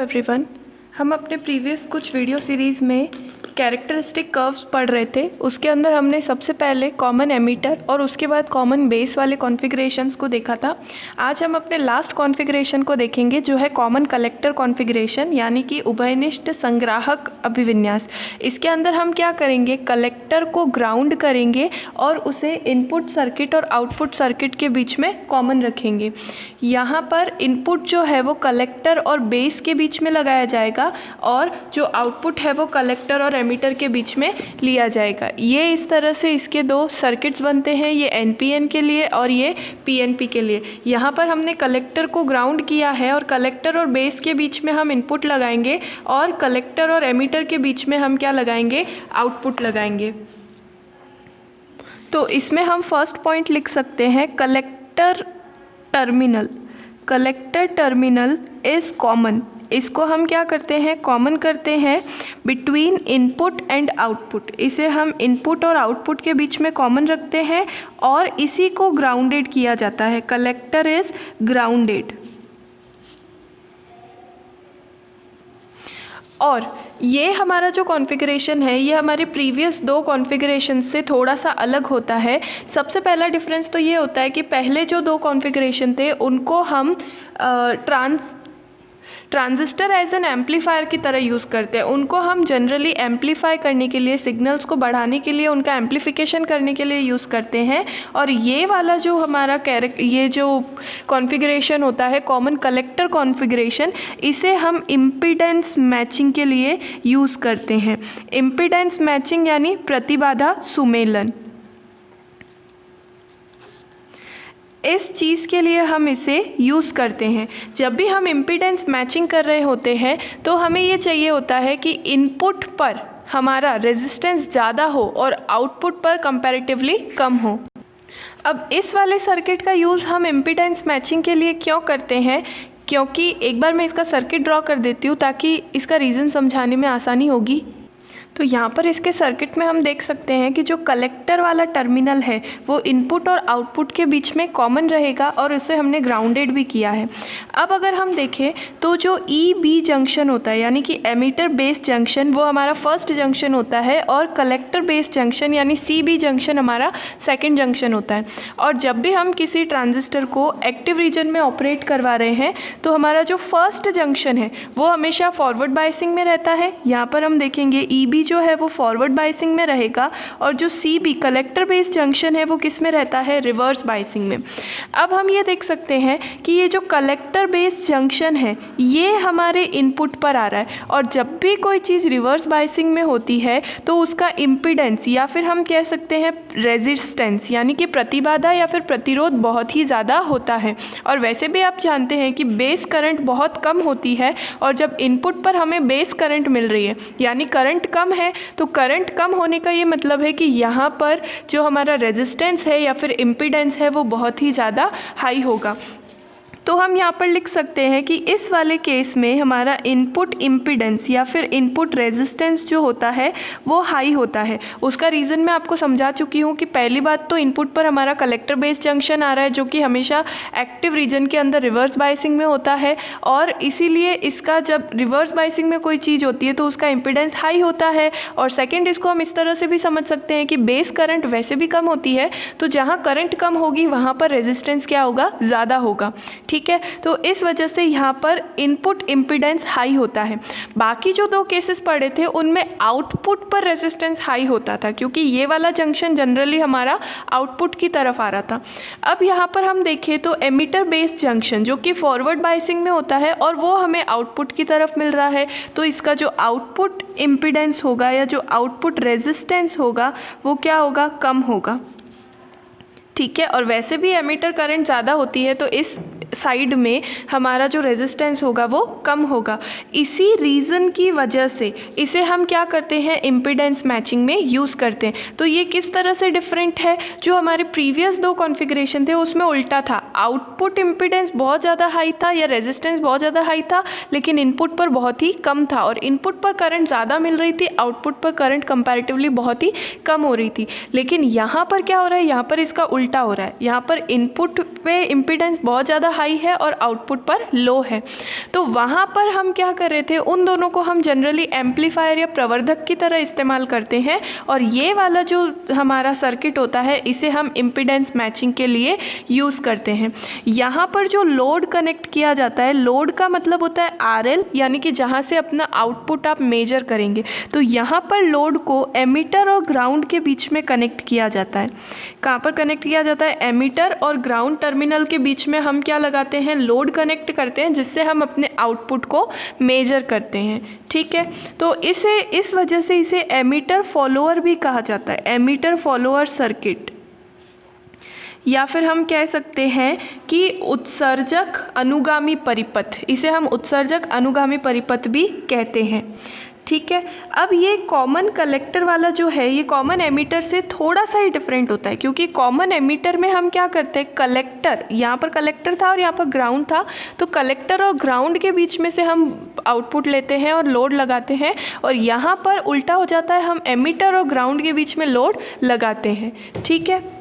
Everyone, हम अपने previous कुछ वीडियो सीरीज़ में कैरेक्टरिस्टिक कर्व्स पढ़ रहे थे। उसके अंदर हमने सबसे पहले कॉमन एमीटर और उसके बाद कॉमन बेस वाले कॉन्फ़िगरेशंस को देखा था। आज हम अपने लास्ट कॉन्फ़िगरेशन को देखेंगे जो है कॉमन कलेक्टर कॉन्फ़िगरेशन, यानी कि उभयनिष्ठ संग्राहक अभिविन्यास। इसके अंदर हम क्या करेंगे, कलेक्टर को ग्राउंड करेंगे और उसे इनपुट सर्किट और आउटपुट सर्किट के बीच में कॉमन रखेंगे। यहाँ पर इनपुट जो है वो कलेक्टर और बेस के बीच में लगाया जाएगा और जो आउटपुट है वो कलेक्टर और एमीटर के बीच में लिया जाएगा। ये इस तरह से इसके दो सर्किट्स बनते हैं, ये एनपीएन के लिए और ये पीएनपी के लिए। यहाँ पर हमने कलेक्टर को ग्राउंड किया है और कलेक्टर और बेस के बीच में हम इनपुट लगाएंगे और कलेक्टर और एमीटर के बीच में हम क्या लगाएंगे, आउटपुट लगाएंगे। तो इसमें हम फर्स्ट पॉइंट लिख सकते हैं, कलेक्टर टर्मिनल इज़ कॉमन। इसको हम क्या करते हैं, कॉमन करते हैं बिटवीन इनपुट एंड आउटपुट। इसे हम इनपुट और आउटपुट के बीच में कॉमन रखते हैं और इसी को ग्राउंडेड किया जाता है। Collector is grounded. और ये हमारा जो कॉन्फ़िगरेशन है ये हमारे प्रीवियस दो कॉन्फ़िगरेशन से थोड़ा सा अलग होता है। सबसे पहला डिफरेंस तो ये होता है कि पहले जो दो कॉन्फ़िगरेशन थे उनको हम ट्रांजिस्टर एज एन एम्पलीफायर की तरह यूज़ करते हैं। उनको हम जनरली एम्पलीफाई करने के लिए, सिग्नल्स को बढ़ाने के लिए, उनका एम्पलीफिकेशन करने के लिए यूज़ करते हैं। और ये वाला जो हमारा ये जो कॉन्फ़िगरेशन होता है कॉमन कलेक्टर कॉन्फ़िगरेशन, इसे हम इम्पीडेंस मैचिंग के लिए यूज़ करते हैं। इम्पीडेंस मैचिंग यानी प्रतिबाधा सुमेलन। इस चीज़ के लिए हम इसे यूज़ करते हैं। जब भी हम इम्पीडेंस मैचिंग कर रहे होते हैं तो हमें ये चाहिए होता है कि इनपुट पर हमारा रेजिस्टेंस ज़्यादा हो और आउटपुट पर कंपैरेटिवली कम हो। अब इस वाले सर्किट का यूज़ हम इम्पीडेंस मैचिंग के लिए क्यों करते हैं, क्योंकि एक बार मैं इसका सर्किट ड्रॉ कर देती हूँ ताकि इसका रीज़न समझाने में आसानी होगी। तो यहाँ पर इसके सर्किट में हम देख सकते हैं कि जो कलेक्टर वाला टर्मिनल है वो इनपुट और आउटपुट के बीच में कॉमन रहेगा और उसे हमने ग्राउंडेड भी किया है। अब अगर हम देखें तो जो ई बी जंक्शन होता है यानी कि एमीटर बेस जंक्शन, वो हमारा फर्स्ट जंक्शन होता है और कलेक्टर बेस जंक्शन यानी सी बी जंक्शन हमारा सेकेंड जंक्शन होता है। और जब भी हम किसी ट्रांजिस्टर को एक्टिव रीजन में ऑपरेट करवा रहे हैं तो हमारा जो फर्स्ट जंक्शन है वो हमेशा फॉरवर्ड बायसिंग में रहता है। यहाँ पर हम देखेंगे ई बी जो है वो फॉरवर्ड बायसिंग में रहेगा और जो C B collector base junction है वो किस में रहता है, रिवर्स बायसिंग में। अब हम ये देख सकते हैं कि ये जो कलेक्टर बेस जंक्शन है ये हमारे इनपुट पर आ रहा है और जब भी कोई चीज़ रिवर्स बायसिंग में होती है तो उसका इम्पीडेंस या फिर हम कह सकते हैं रेजिस्टेंस यानी कि प्रतिबाधा या फिर प्रतिरोध बहुत ही ज़्यादा होता है। और वैसे भी आप जानते हैं कि बेस करंट बहुत कम होती है और जब इनपुट पर हमें बेस करंट मिल रही है यानी करंट कम है, तो करंट कम होने का ये मतलब है कि यहाँ पर जो हमारा रेजिस्टेंस है या फिर इम्पीडेंस है वो बहुत ही ज़्यादा हाई होगा। तो हम यहाँ पर लिख सकते हैं कि इस वाले केस में हमारा इनपुट इम्पीडेंस या फिर इनपुट रेजिस्टेंस जो होता है वो हाई होता है। उसका रीज़न मैं आपको समझा चुकी हूँ कि पहली बात तो इनपुट पर हमारा कलेक्टर बेस जंक्शन आ रहा है जो कि हमेशा एक्टिव रीजन के अंदर रिवर्स बायसिंग में होता है और इसीलिए इसका जब रिवर्स बायसिंग में कोई चीज़ होती है तो उसका इम्पीडेंस हाई होता है। और सेकेंड, इसको हम इस तरह से भी समझ सकते हैं कि बेस करंट वैसे भी कम होती है तो जहाँ करंट कम होगी वहाँ पर रेजिस्टेंस क्या होगा, ज़्यादा होगा। ठीक है, तो इस वजह से यहाँ पर इनपुट इम्पीडेंस हाई होता है। बाकी जो दो केसेस पढ़े थे उनमें आउटपुट पर रेजिस्टेंस हाई होता था क्योंकि ये वाला जंक्शन जनरली हमारा आउटपुट की तरफ आ रहा था। अब यहाँ पर हम देखें तो एमीटर बेस जंक्शन जो कि फॉरवर्ड बायसिंग में होता है और वो हमें आउटपुट की तरफ मिल रहा है, तो इसका जो आउटपुट इम्पीडेंस होगा या जो आउटपुट रेजिस्टेंस होगा वो क्या होगा, कम होगा। ठीक है, और वैसे भी एमीटर करंट ज़्यादा होती है तो इस साइड में हमारा जो रेजिस्टेंस होगा वो कम होगा। इसी रीज़न की वजह से इसे हम क्या करते हैं, इम्पीडेंस मैचिंग में यूज़ करते हैं। तो ये किस तरह से डिफरेंट है, जो हमारे प्रीवियस दो कॉन्फ़िगरेशन थे उसमें उल्टा था। आउटपुट इम्पीडेंस बहुत ज़्यादा हाई था या रेजिस्टेंस बहुत ज़्यादा हाई था लेकिन इनपुट पर बहुत ही कम था और इनपुट पर करंट ज़्यादा मिल रही थी, आउटपुट पर करंट कंपैरेटिवली बहुत ही कम हो रही थी। लेकिन यहाँ पर क्या हो रहा है, यहाँ पर इसका उल्टा हो रहा है। यहाँ पर इनपुट पे इम्पीडेंस बहुत ज़्यादा हाई है और आउटपुट पर लो है। तो वहाँ पर हम क्या कर रहे थे, उन दोनों को हम जनरली एम्पलीफायर या प्रवर्धक की तरह इस्तेमाल करते हैं, और ये वाला जो हमारा सर्किट होता है इसे हम इम्पीडेंस मैचिंग के लिए यूज़ करते हैं। यहाँ पर जो लोड कनेक्ट किया जाता है, लोड का मतलब होता है RL, यानी कि जहाँ से अपना आउटपुट आप मेजर करेंगे। तो यहाँ पर लोड को एमीटर और ग्राउंड के बीच में कनेक्ट किया जाता है। कहाँ पर कनेक्ट किया जाता है? एमीटर और ग्राउंड टर्मिनल के बीच में हम क्या लगाते हैं? लोड कनेक्ट करते हैं, जिससे हम अपने आउटपुट को मेजर करते हैं। ठीक है, तो इस वजह से इसे एमीटर फॉलोअर भी कहा जाता है, एमीटर फॉलोअर सर्किट, या फिर हम कह सकते हैं कि उत्सर्जक अनुगामी परिपथ, इसे हम उत्सर्जक अनुगामी परिपथ भी कहते हैं। ठीक है, अब ये कॉमन कलेक्टर वाला जो है, ये कॉमन एमीटर से थोड़ा सा ही डिफरेंट होता है, क्योंकि कॉमन एमीटर में हम क्या करते हैं, कलेक्टर, यहाँ पर कलेक्टर था और यहाँ पर ग्राउंड था, तो कलेक्टर और ग्राउंड के बीच में से हम आउटपुट लेते हैं और लोड लगाते हैं, और यहाँ पर उल्टा हो जाता है, हम एमीटर और ग्राउंड के बीच में लोड लगाते हैं। ठीक है,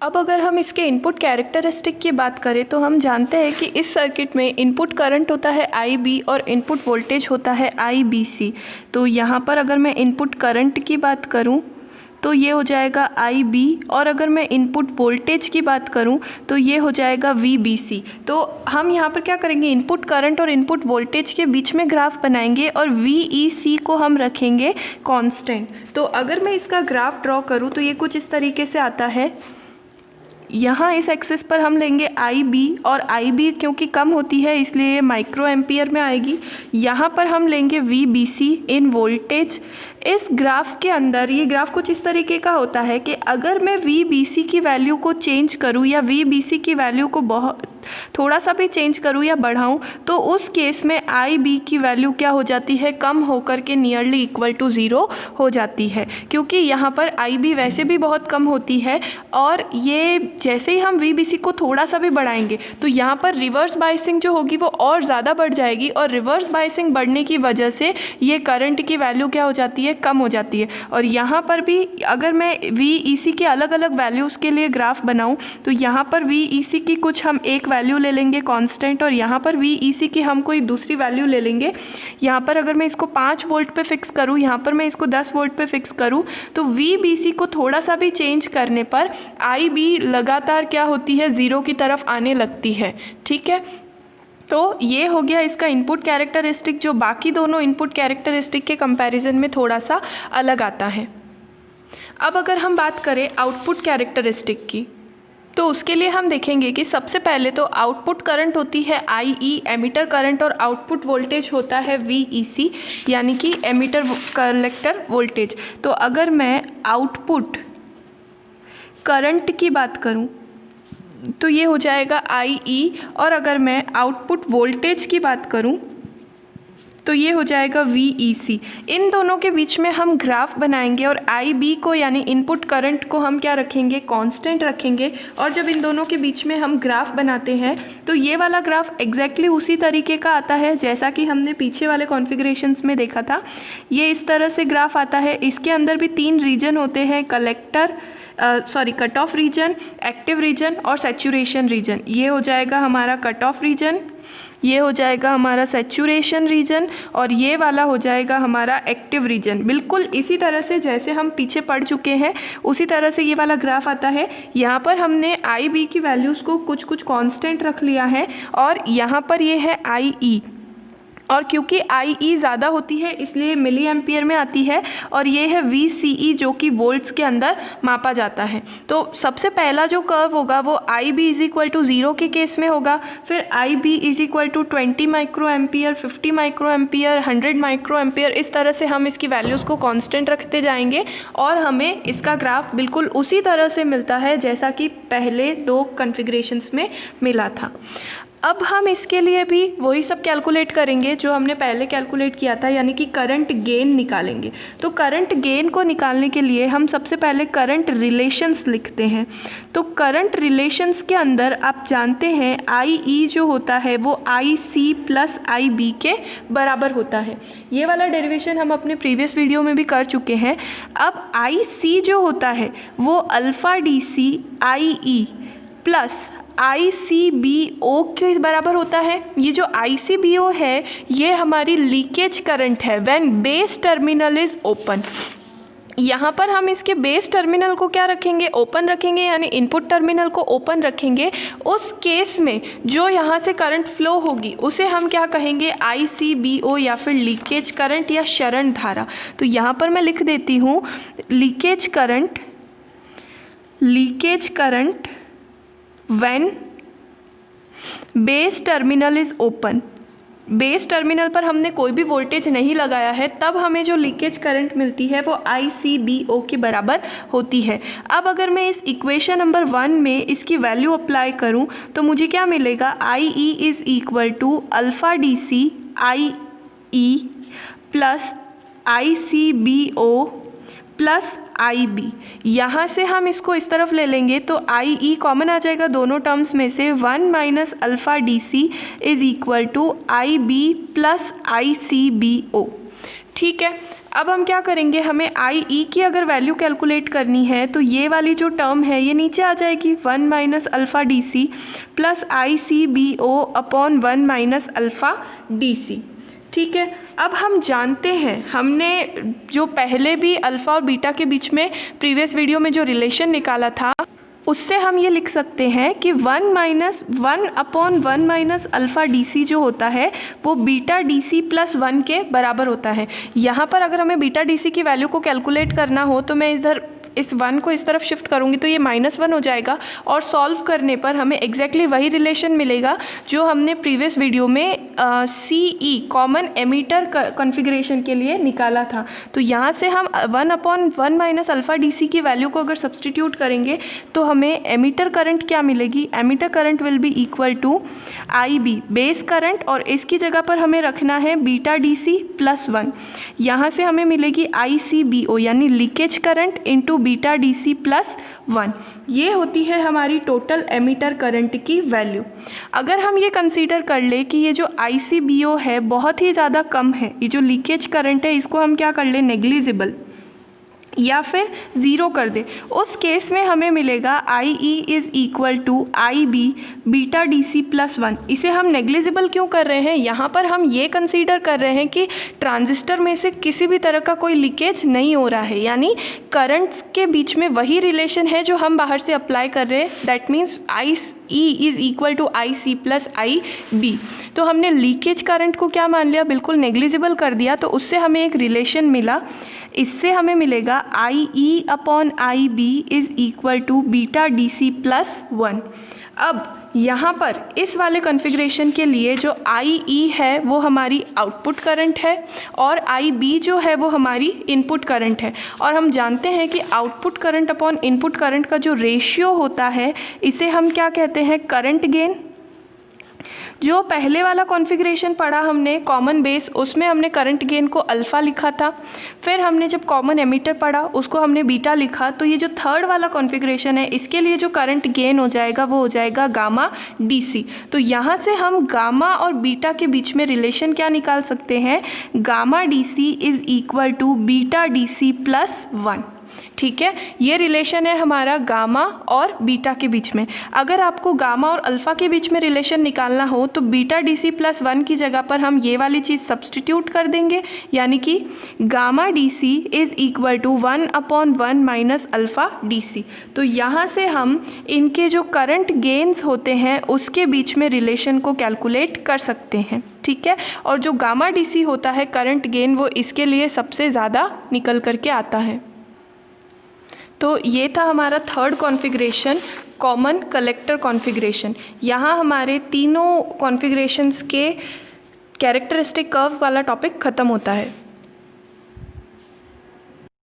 अब अगर हम इसके इनपुट कैरेक्टरिस्टिक की बात करें तो हम जानते हैं कि इस सर्किट में इनपुट करंट होता है IB और इनपुट वोल्टेज होता है IBC। तो यहाँ पर अगर मैं इनपुट करंट की बात करूँ तो ये हो जाएगा IB, और अगर मैं इनपुट वोल्टेज की बात करूं तो ये हो जाएगा VBC। तो हम यहाँ पर क्या करेंगे, इनपुट करंट और इनपुट वोल्टेज के बीच में ग्राफ बनाएंगे और VEC को हम रखेंगे कांस्टेंट। तो अगर मैं इसका ग्राफ ड्रॉ करूं तो ये कुछ इस तरीके से आता है। यहाँ इस एक्सिस पर हम लेंगे IB, और IB क्योंकि कम होती है इसलिए ये माइक्रो एम्पियर में आएगी। यहाँ पर हम लेंगे VBC इन वोल्टेज। इस ग्राफ के अंदर ये ग्राफ कुछ इस तरीके का होता है कि अगर मैं VBC की वैल्यू को चेंज करूँ या VBC की वैल्यू को बहुत थोड़ा सा भी चेंज करूँ या बढ़ाऊँ, तो उस केस में IB की वैल्यू क्या हो जाती है, कम होकर के नियरली इक्वल टू 0 हो जाती है, क्योंकि यहाँ पर IB वैसे भी बहुत कम होती है, और ये जैसे ही हम VBC को थोड़ा सा भी बढ़ाएंगे तो यहाँ पर रिवर्स बायसिंग जो होगी वो और ज़्यादा बढ़ जाएगी, और रिवर्स बायसिंग बढ़ने की वजह से ये करंट की वैल्यू क्या हो जाती है, कम हो जाती है। और यहाँ पर भी अगर मैं VEC के अलग अलग वैल्यूज़ के लिए ग्राफ बनाऊँ तो यहाँ पर VEC की कुछ हम एक वैल्यू ले लेंगे कांस्टेंट, और यहाँ पर VEC की हम कोई दूसरी वैल्यू ले लेंगे। यहाँ पर अगर मैं इसको 5 वोल्ट पे फिक्स करूँ, यहाँ पर मैं इसको 10 वोल्ट पे फिक्स करूँ, तो VBC को थोड़ा सा भी चेंज करने पर IB लगातार क्या होती है, 0 की तरफ आने लगती है। ठीक है, तो ये हो गया इसका इनपुट कैरेक्टरिस्टिक, जो बाकी दोनों इनपुट कैरेक्टरिस्टिक के कंपैरिजन में थोड़ा सा अलग आता है। अब अगर हम बात करें आउटपुट कैरेक्टरिस्टिक की, तो उसके लिए हम देखेंगे कि सबसे पहले तो आउटपुट करंट होती है IE, एमीटर करंट, और आउटपुट वोल्टेज होता है VEC, यानी कि एमीटर कलेक्टर वोल्टेज। तो अगर मैं आउटपुट करंट की बात करूं तो ये हो जाएगा IE, और अगर मैं आउटपुट वोल्टेज की बात करूं तो ये हो जाएगा VEC। इन दोनों के बीच में हम ग्राफ बनाएंगे और IB को यानी इनपुट करंट को हम क्या रखेंगे, कांस्टेंट रखेंगे। और जब इन दोनों के बीच में हम ग्राफ बनाते हैं तो ये वाला ग्राफ एग्जैक्टली उसी तरीके का आता है जैसा कि हमने पीछे वाले कॉन्फ़िगरेशंस में देखा था। ये इस तरह से ग्राफ आता है। इसके अंदर भी 3 रीजन होते हैं, cut off region, active region और सैचुरेशन रीजन। ये हो जाएगा हमारा कट ऑफ रीजन, ये हो जाएगा हमारा सैचुरेशन रीजन, और ये वाला हो जाएगा हमारा एक्टिव रीजन। बिल्कुल इसी तरह से जैसे हम पीछे पढ़ चुके हैं उसी तरह से ये वाला ग्राफ आता है। यहाँ पर हमने IB की वैल्यूज़ को कुछ कुछ कांस्टेंट रख लिया है, और यहाँ पर ये है IE, और क्योंकि IE ज़्यादा होती है इसलिए मिली एम्पियर में आती है, और ये है VCE जो कि वोल्ट्स के अंदर मापा जाता है। तो सबसे पहला जो कर्व होगा वो IB = 0 के केस में होगा, फिर IB = 20 micro ampere, 50 micro ampere, 100 micro ampere. इस तरह से हम इसकी वैल्यूज़ को कांस्टेंट रखते जाएंगे और हमें इसका ग्राफ बिल्कुल उसी तरह से मिलता है जैसा कि पहले 2 कॉन्फ़िगरेशंस में मिला था। अब हम इसके लिए भी वही सब कैलकुलेट करेंगे जो हमने पहले कैलकुलेट किया था, यानी कि करंट गेन निकालेंगे। तो करंट गेन को निकालने के लिए हम सबसे पहले करंट रिलेशंस लिखते हैं। तो करंट रिलेशंस के अंदर आप जानते हैं IE जो होता है वो IC + IB के बराबर होता है। ये वाला डेरिवेशन हम अपने प्रीवियस वीडियो में भी कर चुके हैं। अब IC जो होता है वो अल्फ़ा DC IE + ICBO के बराबर होता है। ये जो ICBO है ये हमारी लीकेज करंट है when base terminal is open. यहाँ पर हम इसके बेस टर्मिनल को क्या रखेंगे, ओपन रखेंगे, यानी इनपुट टर्मिनल को ओपन रखेंगे। उस केस में जो यहाँ से करंट फ्लो होगी उसे हम क्या कहेंगे, ICBO या फिर लीकेज करंट या शरण धारा। तो यहाँ पर मैं लिख देती हूँ leakage current when base terminal is open. Base terminal पर हमने कोई भी वोल्टेज नहीं लगाया है, तब हमें जो लीकेज करंट मिलती है वो ICBO के बराबर होती है। अब अगर मैं इस इक्वेशन नंबर 1 में इसकी वैल्यू अप्लाई करूं तो मुझे क्या मिलेगा, IE is equal to alpha DC IE plus ICBO plus IB। यहाँ से हम इसको इस तरफ ले लेंगे तो IE कॉमन आ जाएगा दोनों टर्म्स में से, 1 minus alpha DC is equal to IB plus ICBO। ठीक है, अब हम क्या करेंगे, हमें IE की अगर वैल्यू कैलकुलेट करनी है तो ये वाली जो टर्म है ये नीचे आ जाएगी, 1 minus alpha DC plus ICBO upon 1 minus alpha DC। ठीक है, अब हम जानते हैं, हमने जो पहले भी अल्फ़ा और बीटा के बीच में प्रीवियस वीडियो में जो रिलेशन निकाला था उससे हम ये लिख सकते हैं कि 1 अपॉन 1 माइनस अल्फ़ा DC जो होता है वो बीटा DC प्लस 1 के बराबर होता है। यहाँ पर अगर हमें बीटा DC की वैल्यू को कैलकुलेट करना हो तो मैं इधर इस 1 को इस तरफ शिफ्ट करूँगी तो ये -1 हो जाएगा, और सॉल्व करने पर हमें एग्जैक्टली वही रिलेशन मिलेगा जो हमने प्रीवियस वीडियो में CE कॉमन एमीटर कॉन्फ़िगरेशन के लिए निकाला था। तो यहाँ से हम 1 अपॉन 1 माइनस अल्फ़ा DC की वैल्यू को अगर सब्सटीट्यूट करेंगे तो हमें एमीटर करंट क्या मिलेगी, emitter current will be equal to IB base current, और इसकी जगह पर हमें रखना है बीटा DC प्लस 1। यहाँ से हमें मिलेगी ICBO यानी leakage current into beta DC plus 1। ये होती है हमारी टोटल एमीटर करंट की वैल्यू। अगर हम ये कंसीडर कर ले कि ये जो ICBO है बहुत ही ज़्यादा कम है, ये जो लीकेज करंट है इसको हम क्या कर ले, नेग्लिजिबल या फिर ज़ीरो कर दे, उस केस में हमें मिलेगा IE is equal to IB beta DC plus 1। इसे हम नेग्लिजिबल क्यों कर रहे हैं, यहाँ पर हम ये कंसीडर कर रहे हैं कि ट्रांजिस्टर में से किसी भी तरह का कोई लीकेज नहीं हो रहा है, यानी करंट्स के बीच में वही रिलेशन है जो हम बाहर से अप्लाई कर रहे हैं। That means IE is equal to IC plus IB। तो हमने लीकेज करंट को क्या मान लिया, बिल्कुल नेग्लिजिबल कर दिया, तो उससे हमें एक रिलेशन मिला। इससे हमें मिलेगा IE upon IB is equal to beta DC plus 1। अब यहाँ पर इस वाले कॉन्फ़िगरेशन के लिए जो IE है वो हमारी आउटपुट करंट है और IB जो है वो हमारी इनपुट करंट है, और हम जानते हैं कि output current upon input current का जो रेशियो होता है इसे हम क्या कहते हैं, करंट गेन। जो पहले वाला कॉन्फ़िगरेशन पढ़ा हमने कॉमन बेस, उसमें हमने करंट गेन को अल्फ़ा लिखा था, फिर हमने जब कॉमन एमीटर पढ़ा उसको हमने बीटा लिखा। तो ये जो थर्ड वाला कॉन्फ़िगरेशन है इसके लिए जो करंट गेन हो जाएगा वो हो जाएगा गामा DC। तो यहाँ से हम गामा और बीटा के बीच में रिलेशन क्या निकाल सकते हैं, gamma DC is equal to beta DC plus 1। ठीक है, ये रिलेशन है हमारा गामा और बीटा के बीच में। अगर आपको गामा और अल्फ़ा के बीच में रिलेशन निकालना हो तो बीटा DC प्लस 1 की जगह पर हम ये वाली चीज़ सब्सटीट्यूट कर देंगे, यानी कि gamma DC is equal to 1 upon 1 minus alpha DC। तो यहाँ से हम इनके जो करंट गेन्स होते हैं उसके बीच में रिलेशन को कैलकुलेट कर सकते हैं। ठीक है, और जो गामा DC होता है करंट गेन वो इसके लिए सबसे ज़्यादा निकल कर के आता है। तो ये था हमारा third configuration, common collector configuration. यहाँ हमारे तीनों कॉन्फ़िगरेशंस के कैरेक्टरिस्टिक कर्व वाला टॉपिक ख़त्म होता है।